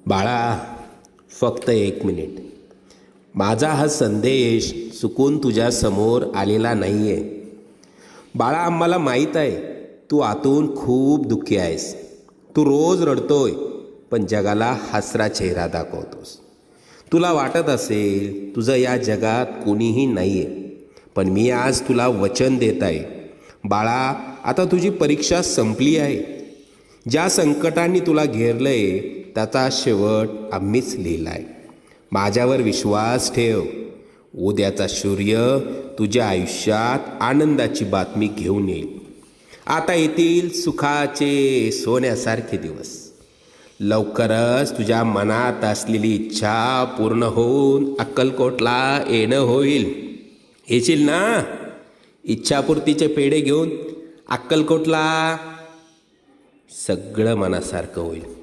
बाळा, फक्त 1 मिनिट. माझा हा संदेश चुकून तुझ्या समोर आलेला नाही आहे. बाळा, आम्हाला माहीत आहे तू आतून खूप दुःखी आहेस. तू रोज रडतोय पण जगाला हसरा चेहरा दाखवतोस. तुला वाटत असेल तुझं या जगात कोणीही नाही आहे. पण मी आज तुला वचन देत आहे बाळा, आता तुझी परीक्षा संपली आहे. ज्या संकटांनी तुला घेरलं आहे त्याचा शेवट आम्हीच लिहिला आहे. माझ्यावर विश्वास ठेव. उद्याचा सूर्य तुझ्या आयुष्यात आनंदाची बातमी घेऊन येईल. आता येतील सुखाचे सोन्यासारखे दिवस. लवकरच तुझ्या मनात असलेली इच्छा पूर्ण होऊन अक्कलकोटला येणं होईल. येशील ना? इच्छापूर्तीचे पेढे घेऊन अक्कलकोटला. सगळं मनासारखं होईल.